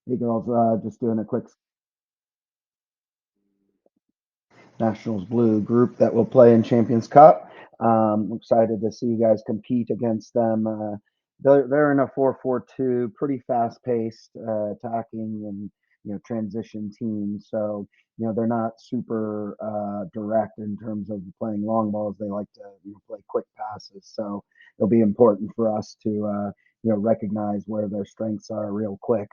Hey girls, just doing a quick Nationals Blue group that will play in Champions Cup. Excited to see you guys compete against them. They're in a 4-4-2, pretty fast-paced, attacking and transition team. So they're not super direct in terms of playing long balls. They like to play quick passes. So it'll be important for us to recognize where their strengths are real quick.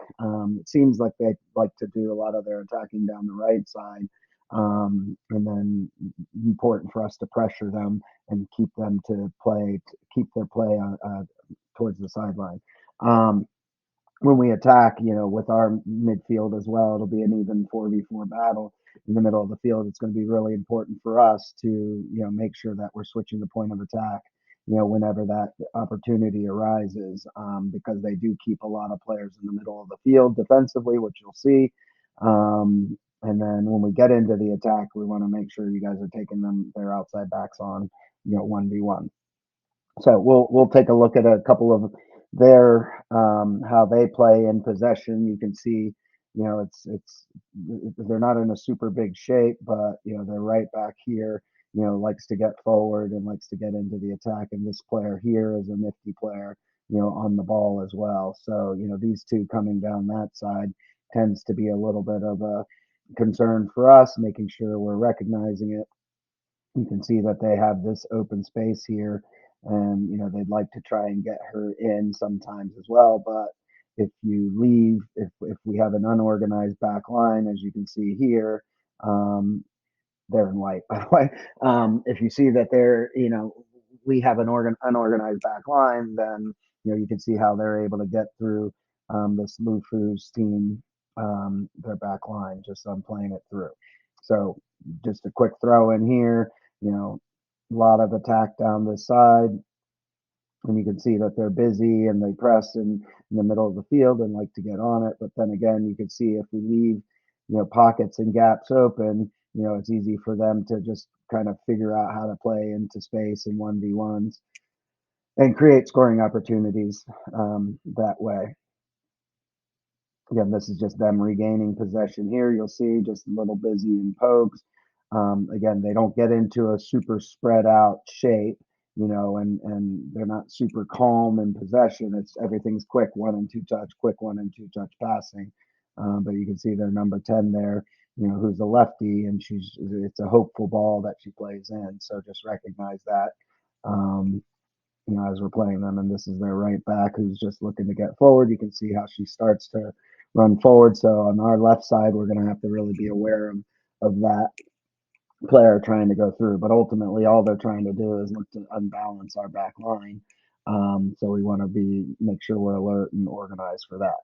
It seems like they like to do a lot of their attacking down the right side, and then important for us to pressure them and keep them to play, keep their play towards the sideline. Um, when we attack, with our midfield as well, it'll be an even 4v4 battle in the middle of the field. It's going to be really important for us to, make sure that we're switching the point of attack, whenever that opportunity arises, because they do keep a lot of players in the middle of the field defensively, which you'll see. And then when we get into the attack, we want to make sure you guys are taking their outside backs on, 1v1. So we'll take a look at a couple of their how they play in possession. You can see, it's they're not in a super big shape, but their right back here, likes to get forward and likes to get into the attack. And this player here is a nifty player, on the ball as well. So these two coming down that side tends to be a little bit of a concern for us, making sure we're recognizing it. You can see that they have this open space here, and they'd like to try and get her in sometimes as well. But if you leave, if we have an unorganized back line, as you can see here, um, they're in white, by the way. If you see that we have an unorganized back line, then you can see how they're able to get through this Lufu's team, their back line, just on playing it through. So just a quick throw in here, a lot of attack down this side, and you can see that they're busy and they press in the middle of the field and like to get on it. But then again, you can see if we leave, pockets and gaps open, it's easy for them to just kind of figure out how to play into space in 1v1s and create scoring opportunities that way. Again, this is just them regaining possession here. You'll see just a little busy in pokes. Again, they don't get into a super spread out shape, and they're not super calm in possession. It's everything's quick, 1 and 2 touch, quick 1 and 2 touch passing. But you can see their number 10 there, who's a lefty, and it's a hopeful ball that she plays in. So just recognize that. Um, as we're playing them. And this is their right back who's just looking to get forward. You can see how she starts to run forward. So on our left side, we're going to have to really be aware of that player trying to go through. But ultimately, all they're trying to do is look to unbalance our back line. So we want to make sure we're alert and organized for that.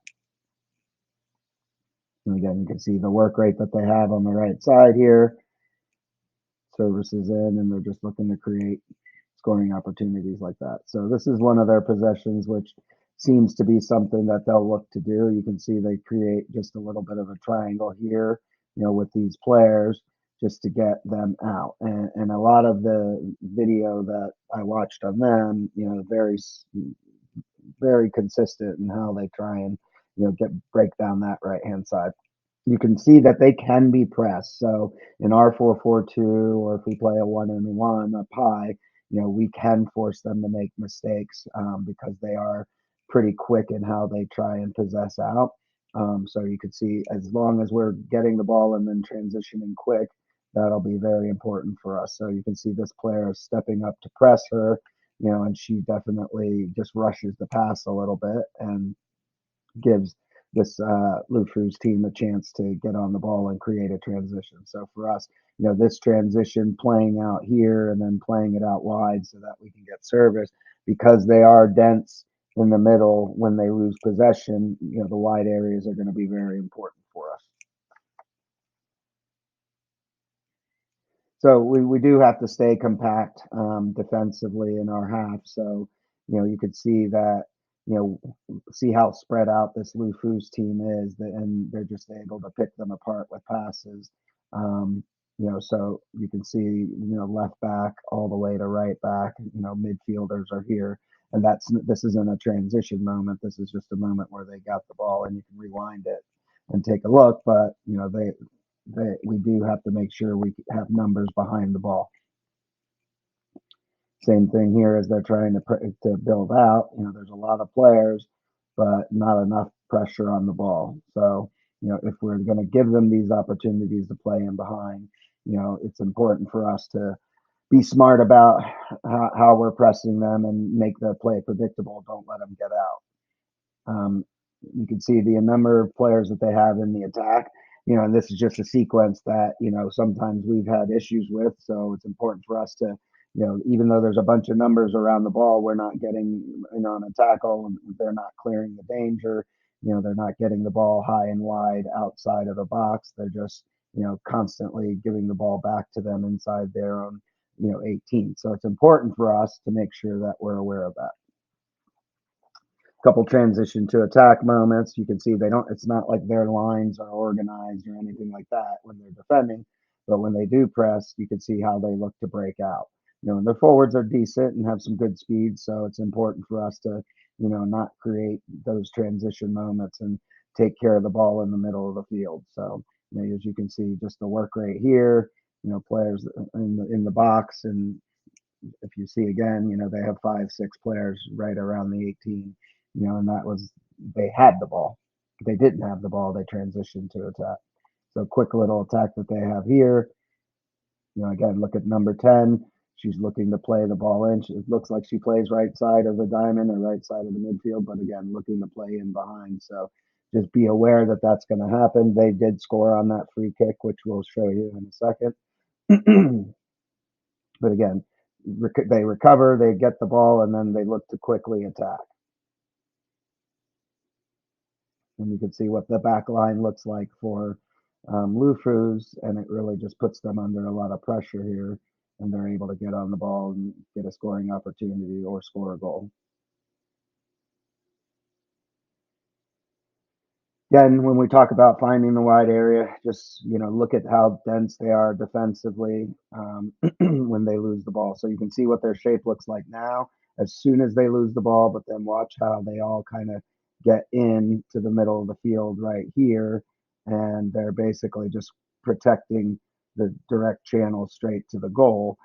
And again, you can see the work rate that they have on the right side here. Services in, and they're just looking to create scoring opportunities like that. So this is one of their possessions, which seems to be something that they'll look to do. You can see they create just a little bit of a triangle here, with these players just to get them out. And a lot of the video that I watched on them, very consistent in how they try and break down that right hand side. You can see that they can be pressed. So in our 4-4-2, or if we play a 1-and-1 up high, we can force them to make mistakes, because they are pretty quick in how they try and possess out. So you can see, as long as we're getting the ball and then transitioning quick, that'll be very important for us. So you can see this player is stepping up to press her, and she definitely just rushes the pass a little bit and gives this Lufu's team a chance to get on the ball and create a transition. So for us, this transition playing out here and then playing it out wide so that we can get service, because they are dense in the middle when they lose possession, the wide areas are going to be very important for us. So we do have to stay compact defensively in our half. So, you could see that, see how spread out this Lufu's team is, and they're just able to pick them apart with passes. So you can see, left back all the way to right back, midfielders are here. And this isn't a transition moment. This is just a moment where they got the ball and you can rewind it. and take a look. But we do have to make sure we have numbers behind the ball. Same thing here as they're trying to build out. There's a lot of players, but not enough pressure on the ball. So if we're going to give them these opportunities to play in behind, it's important for us to be smart about how we're pressing them and make their play predictable. Don't let them get out. You can see the number of players that they have in the attack. And this is just a sequence that, sometimes we've had issues with. So it's important for us to, even though there's a bunch of numbers around the ball, we're not getting, on a tackle. They're not clearing the danger. They're not getting the ball high and wide outside of the box. They're just, constantly giving the ball back to them inside their own, 18. So it's important for us to make sure that we're aware of that. Couple transition to attack moments. You can see it's not like their lines are organized or anything like that when they're defending, but when they do press, you can see how they look to break out. And their forwards are decent and have some good speed, so it's important for us to, not create those transition moments and take care of the ball in the middle of the field. So, as you can see, just the work rate here, players in the box, and if you see again, they have 5, 6 players right around the 18, and they had the ball. If they didn't have the ball, they transitioned to attack. So quick little attack that they have here. Again, look at number 10. She's looking to play the ball in. It looks like she plays right side of the diamond or right side of the midfield, but again, looking to play in behind. So just be aware that that's going to happen. They did score on that free kick, which we'll show you in a second. But again, they recover, they get the ball, and then they look to quickly attack. And you can see what the back line looks like for Lufus, and it really just puts them under a lot of pressure here, and they're able to get on the ball and get a scoring opportunity or score a goal. Again, when we talk about finding the wide area, just look at how dense they are defensively when they lose the ball. So you can see what their shape looks like now as soon as they lose the ball, but then watch how they all kind of get into the middle of the field right here, and they're basically just protecting the direct channel straight to the goal.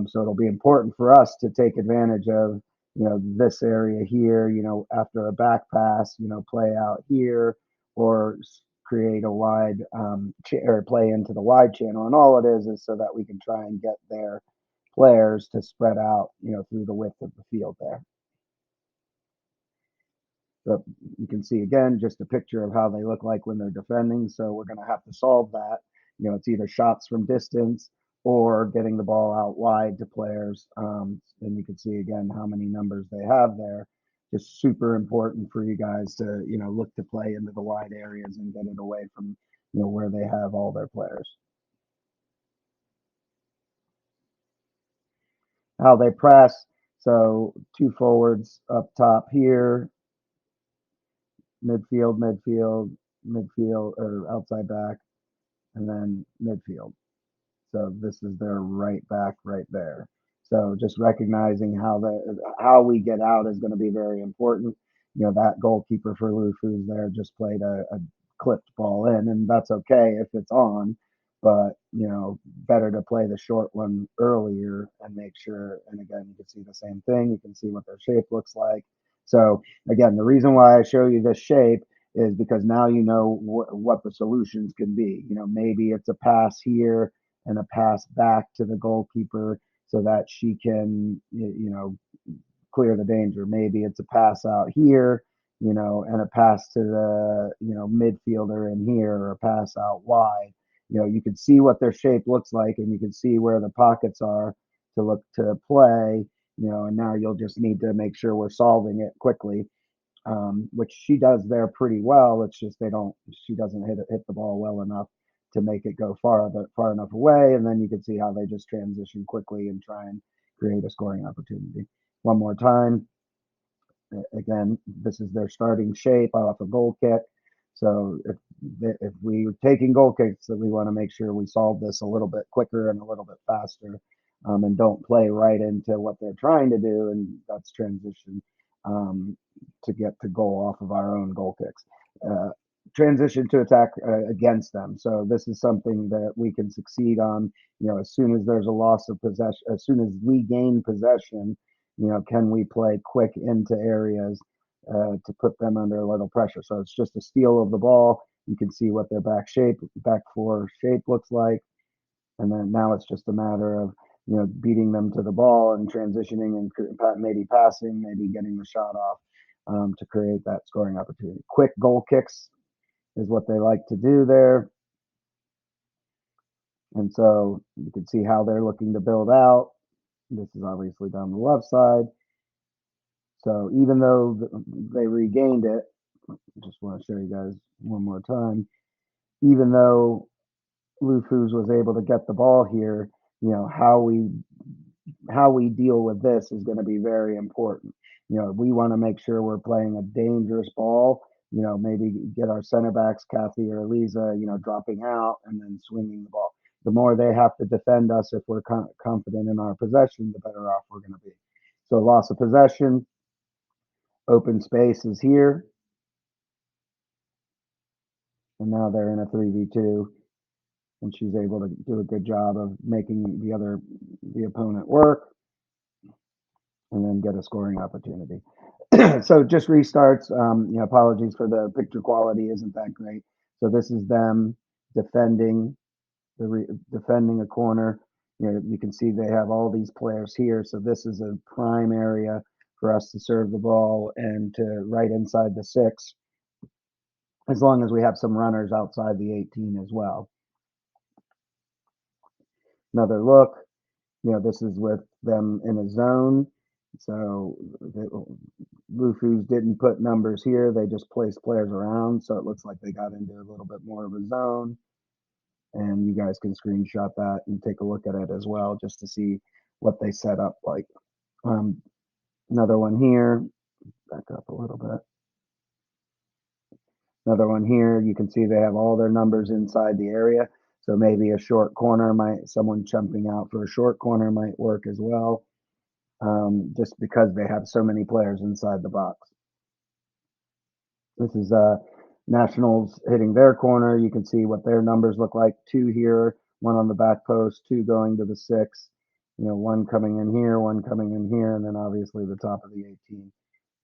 So it'll be important for us to take advantage of this area here. After a back pass, play out here or create a wide or play into the wide channel. And all it is so that we can try and get their players to spread out, through the width of the field there. So you can see again, just a picture of how they look like when they're defending. So we're going to have to solve that. It's either shots from distance or getting the ball out wide to players. And you can see again how many numbers they have there. Just super important for you guys to, look to play into the wide areas and get it away from, where they have all their players. How they press. So 2 forwards up top here, midfield, or outside back, and then midfield. So this is their right back right there. So just recognizing how we get out is going to be very important. That goalkeeper for Lufus there just played a clipped ball in, and that's okay if it's on, but better to play the short one earlier and make sure. And again, you can see the same thing. You can see what their shape looks like. So again, the reason why I show you this shape is because now you know what the solutions can be. Maybe it's a pass here and a pass back to the goalkeeper so that she can, clear the danger. Maybe it's a pass out here, and a pass to the, midfielder in here, or a pass out wide. You can see what their shape looks like, and you can see where the pockets are to look to play, and now you'll just need to make sure we're solving it quickly. Which she does there pretty well. It's just she doesn't hit the ball well enough to make it go far enough away. And then you can see how they just transition quickly and try and create a scoring opportunity. One more time. Again, this is their starting shape off a goal kick. So if we're taking goal kicks, that we want to make sure we solve this a little bit quicker and a little bit faster, and don't play right into what they're trying to do, and that's transition to get to goal off of our own goal kicks. transition to attack against them. So this is something that we can succeed on. As soon as there's a loss of possession, as soon as we gain possession, can we play quick into areas to put them under a little pressure? So it's just a steal of the ball. You can see what their back four shape looks like, and then now it's just a matter of beating them to the ball and transitioning and maybe passing, maybe getting the shot off to create that scoring opportunity. Quick goal kicks is what they like to do there. And so you can see how they're looking to build out. This is obviously down the left side. So even though they regained it, I just want to show you guys one more time. Even though Lufus was able to get the ball here, how we deal with this is going to be very important. We want to make sure we're playing a dangerous ball. Maybe get our center backs, Kathy or Lisa, dropping out and then swinging the ball. The more they have to defend us, if we're confident in our possession, the better off we're going to be. So loss of possession, open space is here, and now they're in a 3v2, and she's able to do a good job of making the opponent work, and then get a scoring opportunity. So just restarts. Apologies for the picture quality isn't that great. So this is them defending defending a corner. You can see they have all these players here. So this is a prime area for us to serve the ball and to right inside the 6, as long as we have some runners outside the 18 as well. Another look. This is with them in a zone. So Lufus didn't put numbers here. They just placed players around. So it looks like they got into a little bit more of a zone. And you guys can screenshot that and take a look at it as well, just to see what they set up like. Another one here. Back up a little bit. Another one here. You can see they have all their numbers inside the area. So maybe a short corner someone jumping out for a short corner might work as well. Just because they have so many players inside the box. This is Nationals hitting their corner. You can see what their numbers look like. 2 here, 1 on the back post, 2 going to the 6. 1 coming in here, 1 coming in here, and then obviously the top of the 18.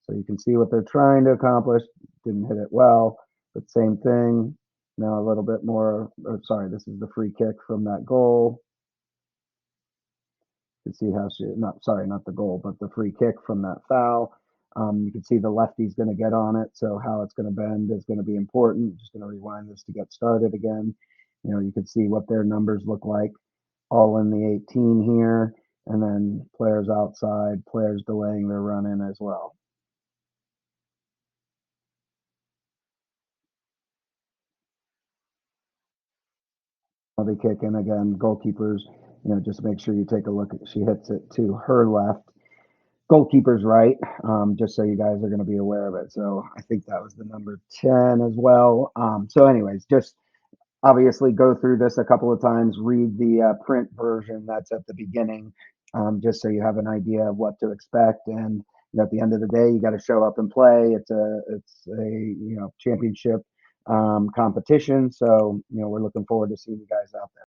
So you can see what they're trying to accomplish. Didn't hit it well, but same thing. Now a little bit more. Sorry, this is the free kick from that goal. You can see how not the goal, but the free kick from that foul. You can see the lefty's going to get on it, so how it's going to bend is going to be important. Just going to rewind this to get started again. You can see what their numbers look like, all in the 18 here, and then players outside, players delaying their run in as well. They kick in again. Goalkeepers, just make sure you take a look. She hits it to her left. Goalkeeper's right, just so you guys are going to be aware of it. So I think that was the number 10 as well. So anyways, just obviously go through this a couple of times, read the print version that's at the beginning, just so you have an idea of what to expect. And at the end of the day, you got to show up and play. It's a championship competition. So we're looking forward to seeing you guys out there.